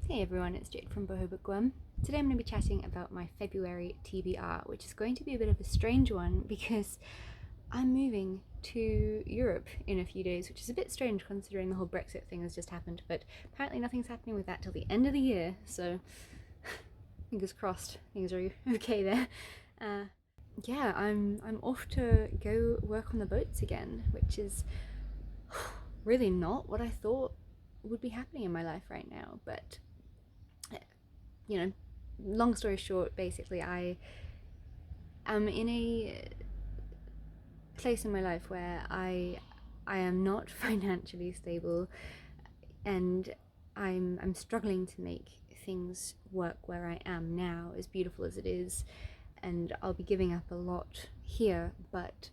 Hey everyone, it's Jade from Boho Bookworm. Today I'm going to be chatting about my February TBR, which is going to be a bit of a strange one because I'm moving to Europe in a few days, which is a bit strange considering the whole Brexit thing has just happened, but apparently nothing's happening with that till the end of the year, so fingers crossed things are okay there. Yeah, I'm off to go work on the boats again, which is really not what I thought would be happening in my life right now, but you know, long story short, basically I am in a place in my life where I am not financially stable, and I'm struggling to make things work where I am now, as beautiful as it is, and I'll be giving up a lot here, but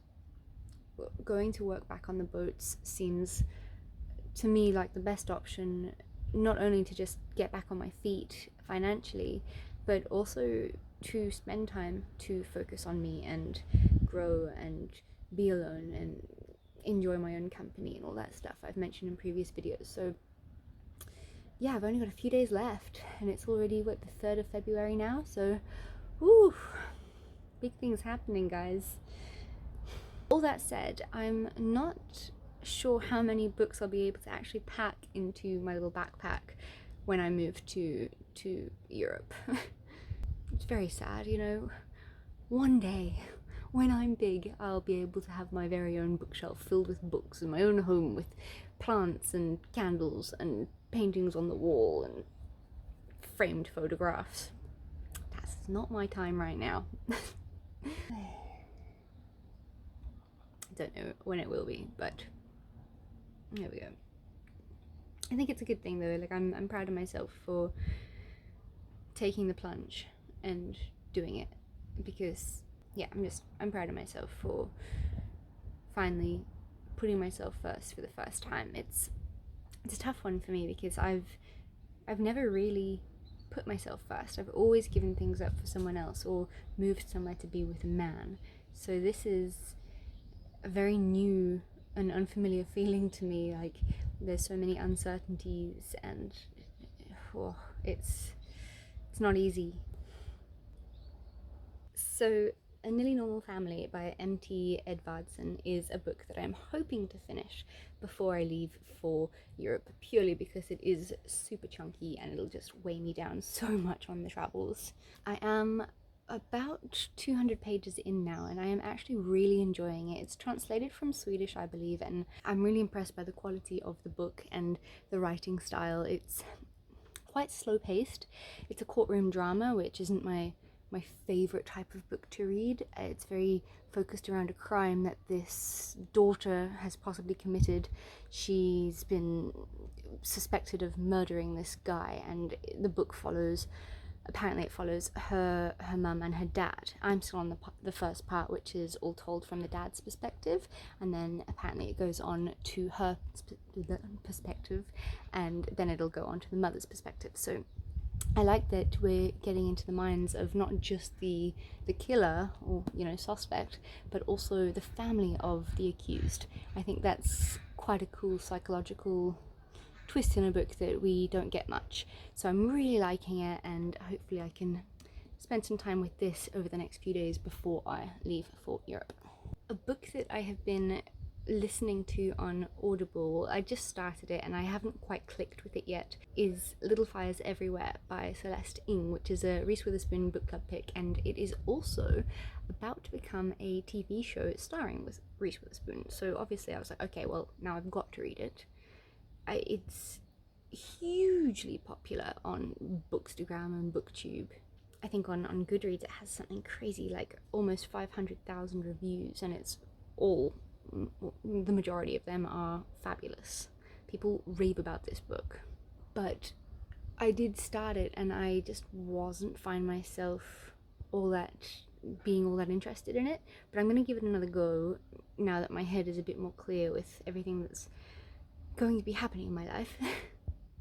going to work back on the boats seems to me like the best option, not only to just get back on my feet financially, but also to spend time to focus on me and grow and be alone and enjoy my own company and all that stuff I've mentioned in previous videos. So yeah, I've only got a few days left and it's already the 3rd of February now, so woo, big things happening, guys. All that said, I'm not sure how many books I'll be able to actually pack into my little backpack when I move to Europe. It's very sad, you know. One day, when I'm big, I'll be able to have my very own bookshelf filled with books and my own home with plants and candles and paintings on the wall and framed photographs. That's not my time right now. I don't know when it will be, but there we go. I think it's a good thing though, like I'm proud of myself for taking the plunge and doing it, because yeah, I'm proud of myself for finally putting myself first for the first time. It's a tough one for me because I've never really put myself first. I've always given things up for someone else or moved somewhere to be with a man. So this is a very new and unfamiliar feeling to me. Like, there's so many uncertainties and it's not easy. So A Nearly Normal Family by M.T. Edvardsson is a book that I'm hoping to finish before I leave for Europe, purely because it is super chunky and it'll just weigh me down so much on the travels. I am about 200 pages in now and I am actually really enjoying it. It's translated from Swedish, I believe, and I'm really impressed by the quality of the book and the writing style. It's quite slow paced. It's a courtroom drama, which isn't my favorite type of book to read. It's very focused around a crime that this daughter has possibly committed. She's been suspected of murdering this guy, and the book follows her mum and her dad. I'm still on the first part, which is all told from the dad's perspective, and then apparently it goes on to her perspective, and then it'll go on to the mother's perspective. So I like that we're getting into the minds of not just the killer or, you know, suspect, but also the family of the accused. I think that's quite a cool psychological twist in a book that we don't get much. So I'm really liking it, and hopefully I can spend some time with this over the next few days before I leave for Europe. A book that I have been listening to on Audible, I just started it and I haven't quite clicked with it yet, is Little Fires Everywhere by Celeste, which is a Reese Witherspoon book club pick, and it is also about to become a TV show starring with Reese Witherspoon. So obviously I was like, okay, well now I've got to read it. It's hugely popular on Bookstagram and Booktube. I think on Goodreads it has something crazy like almost 500,000 reviews, and it's all, the majority of them are fabulous. People rave about this book. But I did start it and I just wasn't find myself being all that interested in it, but I'm gonna give it another go now that my head is a bit more clear with everything that's going to be happening in my life.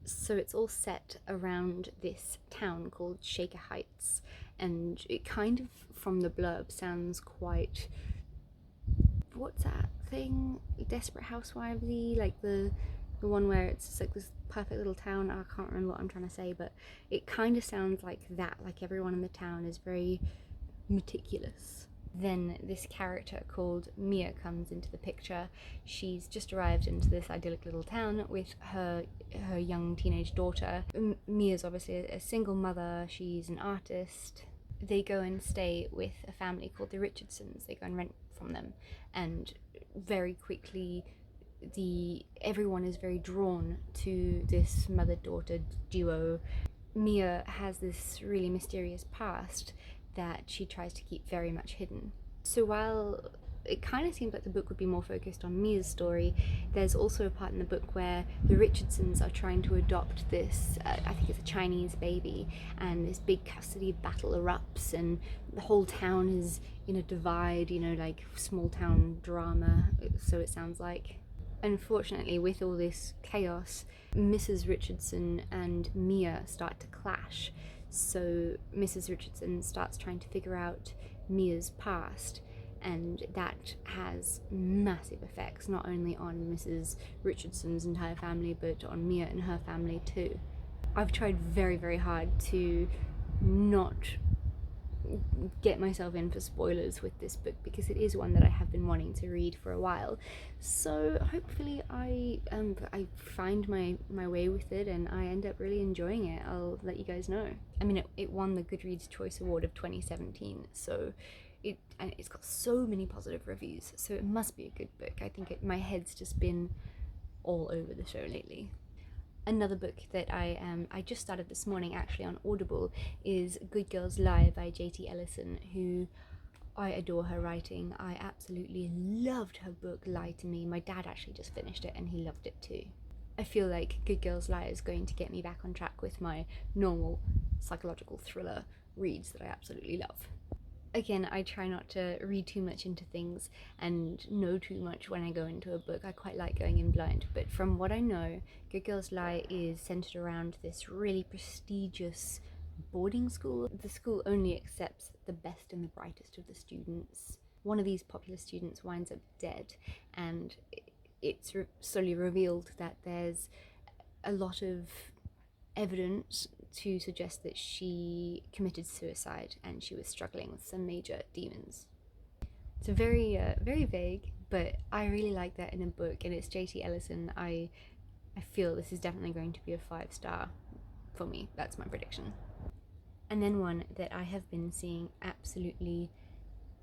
So it's all set around this town called Shaker Heights, and it kind of, from the blurb, sounds quite, what's that thing, Desperate Housewives-y, like the one where it's like this perfect little town. I can't remember what I'm trying to say, but it kind of sounds like that, like everyone in the town is very meticulous. Then this character called Mia comes into the picture. She's just arrived into this idyllic little town with her young teenage daughter. Mia's obviously a single mother. She's an artist. They go and stay with a family called the Richardsons. They go and rent from them, and very quickly everyone is very drawn to this mother-daughter duo. Mia has this really mysterious past that she tries to keep very much hidden. So while it kind of seems like the book would be more focused on Mia's story, there's also a part in the book where the Richardsons are trying to adopt this, I think it's a Chinese baby, and this big custody battle erupts, and the whole town is in a divide, like small town drama, so it sounds like. Unfortunately, with all this chaos, Mrs. Richardson and Mia start to clash. So Mrs. Richardson starts trying to figure out Mia's past, and that has massive effects, not only on Mrs. Richardson's entire family, but on Mia and her family too. I've tried very, very hard to not get myself in for spoilers with this book, because it is one that I have been wanting to read for a while. So hopefully I find my way with it and I end up really enjoying it. I'll let you guys know. I mean, it won the Goodreads Choice Award of 2017, so it's got so many positive reviews, so it must be a good book. I think my head's just been all over the show lately. Another book that I just started this morning actually on Audible is Good Girls Lie by J.T. Ellison, who I adore her writing. I absolutely loved her book Lie to Me. My dad actually just finished it and he loved it too. I feel like Good Girls Lie is going to get me back on track with my normal psychological thriller reads that I absolutely love. Again, I try not to read too much into things and know too much when I go into a book. I quite like going in blind, but from what I know, Good Girls Lie is centered around this really prestigious boarding school. The school only accepts the best and the brightest of the students. One of these popular students winds up dead, and it's slowly revealed that there's a lot of evidence to suggest that she committed suicide and she was struggling with some major demons. It's very very vague, but I really like that in a book, and it's J.T. Ellison. I feel this is definitely going to be a 5-star for me. That's my prediction. And then one that I have been seeing absolutely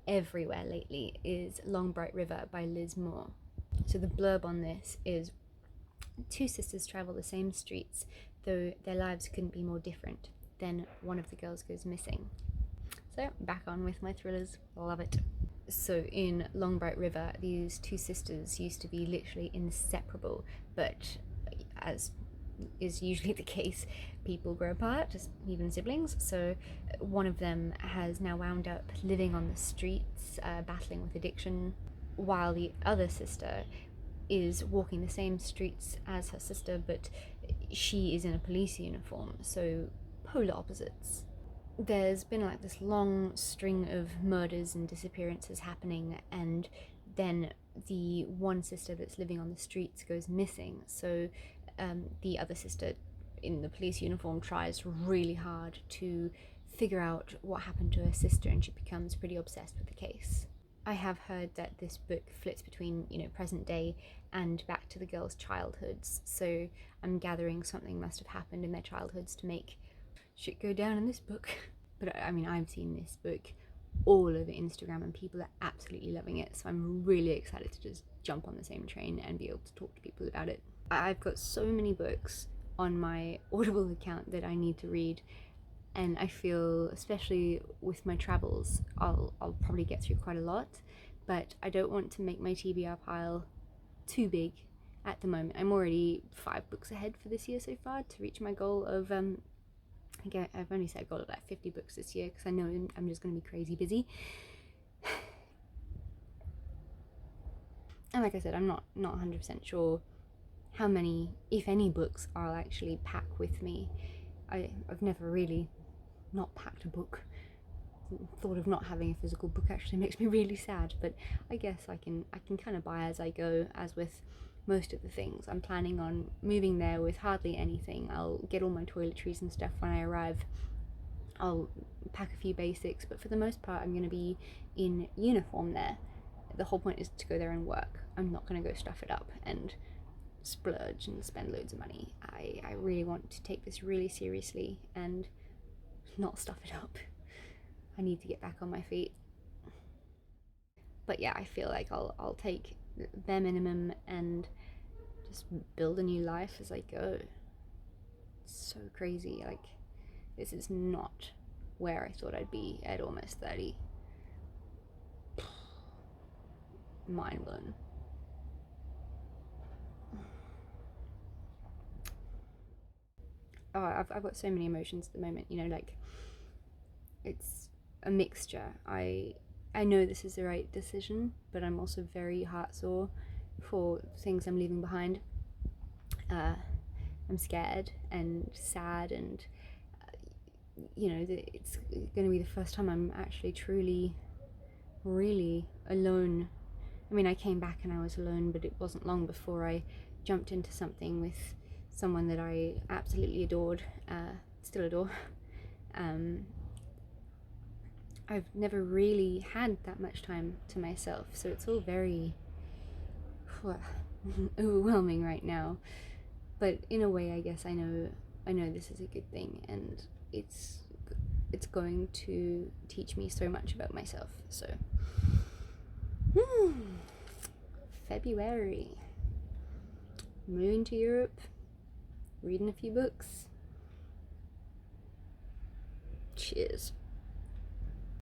everywhere lately is Long Bright River by Liz Moore. So the blurb on this is: two sisters travel the same streets, though their lives couldn't be more different. Then one of the girls goes missing. So back on with my thrillers, love it. So in Long Bright River, these two sisters used to be literally inseparable, but as is usually the case, people grow apart, just even siblings. So one of them has now wound up living on the streets, battling with addiction, while the other sister is walking the same streets as her sister, but she is in a police uniform, so polar opposites. There's been like this long string of murders and disappearances happening, and then the one sister that's living on the streets goes missing, so the other sister in the police uniform tries really hard to figure out what happened to her sister, and she becomes pretty obsessed with the case. I have heard that this book flits between, present day and back to the girls' childhoods, so I'm gathering something must have happened in their childhoods to make shit go down in this book. But I mean, I've seen this book all over Instagram and people are absolutely loving it, so I'm really excited to just jump on the same train and be able to talk to people about it. I've got so many books on my Audible account that I need to read, and I feel, especially with my travels, I'll probably get through quite a lot, but I don't want to make my TBR pile too big at the moment. I'm already 5 books ahead for this year so far to reach my goal of, I think I've only set a goal of like 50 books this year because I know I'm just going to be crazy busy. And like I said, I'm not 100% sure how many, if any, books I'll actually pack with me. I've never really not packed a book. Thought of not having a physical book actually makes me really sad, but I guess I can kind of buy as I go, as with most of the things. I'm planning on moving there with hardly anything. I'll get all my toiletries and stuff when I arrive. I'll pack a few basics, but for the most part I'm going to be in uniform there. The whole point is to go there and work. I'm not going to go stuff it up and splurge and spend loads of money. I really want to take this really seriously and not stuff it up. I need to get back on my feet. But yeah, I feel like I'll take bare minimum and just build a new life as I go. It's so crazy. Like, this is not where I thought I'd be at almost 30. Mind blown. Oh, I've got so many emotions at the moment, you know, like, it's a mixture. I know this is the right decision, but I'm also very heart sore for things I'm leaving behind. I'm scared and sad, and you know, it's going to be the first time I'm actually truly, really alone. I mean, I came back and I was alone, but it wasn't long before I jumped into something with someone that I absolutely adored, still adore. I've never really had that much time to myself, so it's all very overwhelming right now. But in a way, I guess I know this is a good thing, and it's going to teach me so much about myself. So February, moving to Europe, reading a few books. Cheers.